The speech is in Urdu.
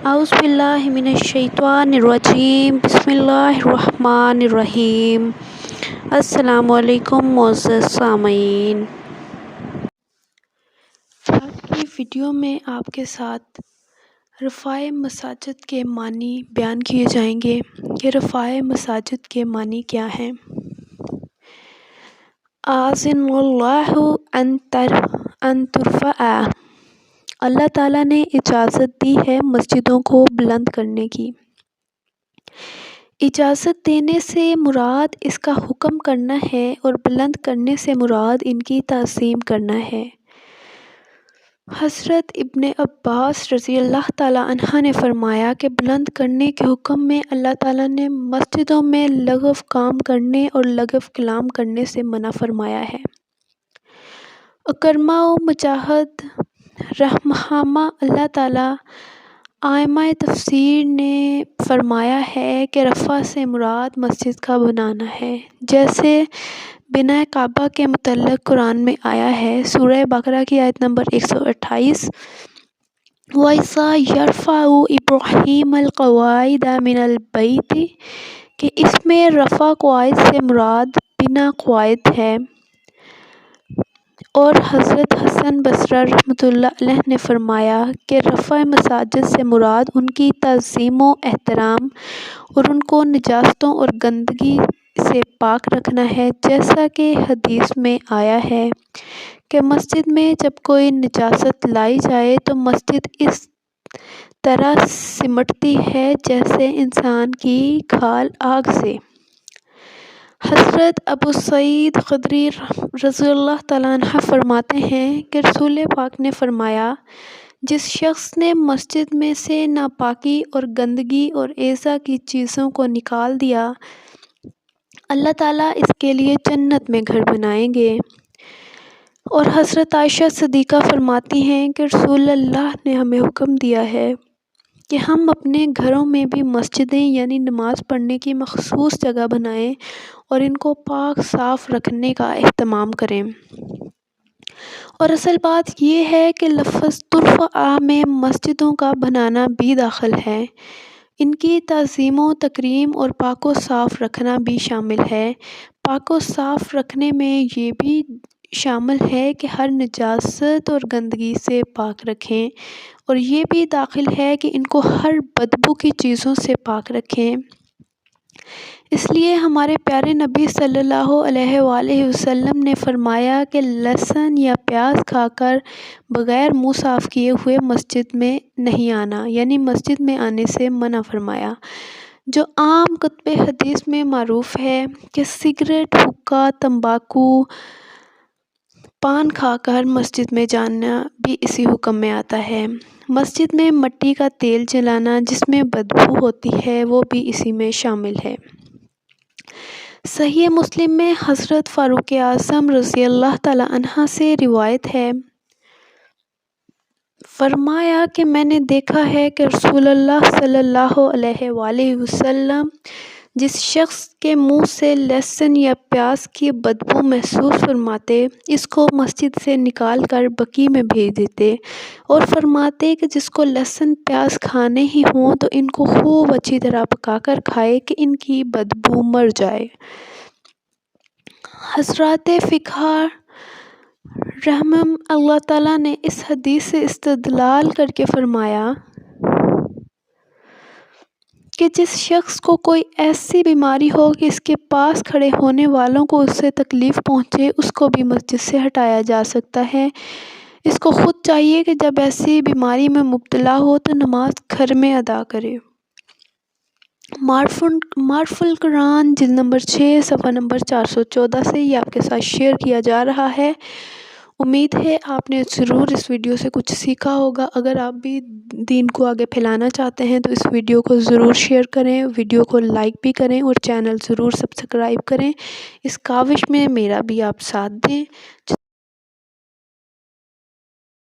اعوذ باللہ من الشیطان الرجیم، بسم اللہ الرحمن الرحیم۔ السلام علیکم معزز سامعین، آج کی ویڈیو میں آپ کے ساتھ رفاع مساجد کے معنی بیان کیے جائیں گے کہ رفاع مساجد کے معنی کیا ہیں۔ اذن اللہ ان ترفع، اللہ تعالیٰ نے اجازت دی ہے مسجدوں کو بلند کرنے کی۔ اجازت دینے سے مراد اس کا حکم کرنا ہے اور بلند کرنے سے مراد ان کی تعظیم کرنا ہے۔ حضرت ابن عباس رضی اللہ تعالیٰ عنہ نے فرمایا کہ بلند کرنے کے حکم میں اللہ تعالیٰ نے مسجدوں میں لغو کام کرنے اور لغو کلام کرنے سے منع فرمایا ہے۔ اکرمہ و مجاہد رحمہما اللہ تعالیٰ ائمہ تفسیر نے فرمایا ہے کہ رفع سے مراد مسجد کا بنانا ہے، جیسے بنائے کعبہ کے متعلق قرآن میں آیا ہے، سورہ بقرہ کی آیت نمبر 128، وَإِذَا يَرْفَعُ إِبْرَاہِیمُ الْقَوَاعِدَ مِنَ الْبَیْتِ، کہ اس میں رفع قواعد سے مراد بنا قواعد ہے۔ اور حضرت حسن بصری رحمۃ اللہ علیہ نے فرمایا کہ رفع مساجد سے مراد ان کی تعظیم و احترام اور ان کو نجاستوں اور گندگی سے پاک رکھنا ہے، جیسا کہ حدیث میں آیا ہے کہ مسجد میں جب کوئی نجاست لائی جائے تو مسجد اس طرح سمٹتی ہے جیسے انسان کی کھال آگ سے۔ حضرت ابو سعید خدری رضی اللہ تعالیٰ عنہ فرماتے ہیں کہ رسول پاک نے فرمایا، جس شخص نے مسجد میں سے ناپاکی اور گندگی اور ایذا کی چیزوں کو نکال دیا، اللہ تعالیٰ اس کے لیے جنت میں گھر بنائیں گے۔ اور حضرت عائشہ صدیقہ فرماتی ہیں کہ رسول اللہ نے ہمیں حکم دیا ہے کہ ہم اپنے گھروں میں بھی مسجدیں یعنی نماز پڑھنے کی مخصوص جگہ بنائیں اور ان کو پاک صاف رکھنے کا اہتمام کریں۔ اور اصل بات یہ ہے کہ لفظ ترفع میں مسجدوں کا بنانا بھی داخل ہے، ان کی تعظیم و تکریم اور پاک و صاف رکھنا بھی شامل ہے۔ پاک و صاف رکھنے میں یہ بھی شامل ہے کہ ہر نجاست اور گندگی سے پاک رکھیں، اور یہ بھی داخل ہے کہ ان کو ہر بدبو کی چیزوں سے پاک رکھیں۔ اس لیے ہمارے پیارے نبی صلی اللہ علیہ وآلہ وسلم نے فرمایا کہ لہسن یا پیاز کھا کر بغیر منہ صاف کیے ہوئے مسجد میں نہیں آنا، یعنی مسجد میں آنے سے منع فرمایا، جو عام کتب حدیث میں معروف ہے کہ سگریٹ، حقہ، تمباکو، پان کھا کر مسجد میں جانا بھی اسی حکم میں آتا ہے۔ مسجد میں مٹی کا تیل جلانا جس میں بدبو ہوتی ہے وہ بھی اسی میں شامل ہے۔ صحیح مسلم میں حضرت فاروق اعظم رضی اللہ تعالیٰ عنہ سے روایت ہے، فرمایا کہ میں نے دیکھا ہے کہ رسول اللہ صلی اللہ علیہ وآلہ وسلم جس شخص کے منہ سے لہسن یا پیاز کی بدبو محسوس فرماتے، اس کو مسجد سے نکال کر بقیع میں بھیج دیتے اور فرماتے کہ جس کو لہسن پیاز کھانے ہی ہوں تو ان کو خوب اچھی طرح پکا کر کھائے کہ ان کی بدبو مر جائے۔ حضرات فقہا رحمہم اللہ تعالیٰ نے اس حدیث سے استدلال کر کے فرمایا کہ جس شخص کو کوئی ایسی بیماری ہو کہ اس کے پاس کھڑے ہونے والوں کو اس سے تکلیف پہنچے، اس کو بھی مسجد سے ہٹایا جا سکتا ہے۔ اس کو خود چاہیے کہ جب ایسی بیماری میں مبتلا ہو تو نماز گھر میں ادا کرے۔ معرف القرآن جلد نمبر 6 صفحہ نمبر 414 سے یہ آپ کے ساتھ شیئر کیا جا رہا ہے۔ امید ہے آپ نے ضرور اس ویڈیو سے کچھ سیکھا ہوگا۔ اگر آپ بھی دین کو آگے پھیلانا چاہتے ہیں تو اس ویڈیو کو ضرور شیئر کریں، ویڈیو کو لائک بھی کریں اور چینل ضرور سبسکرائب کریں۔ اس کاوش میں میرا بھی آپ ساتھ دیں۔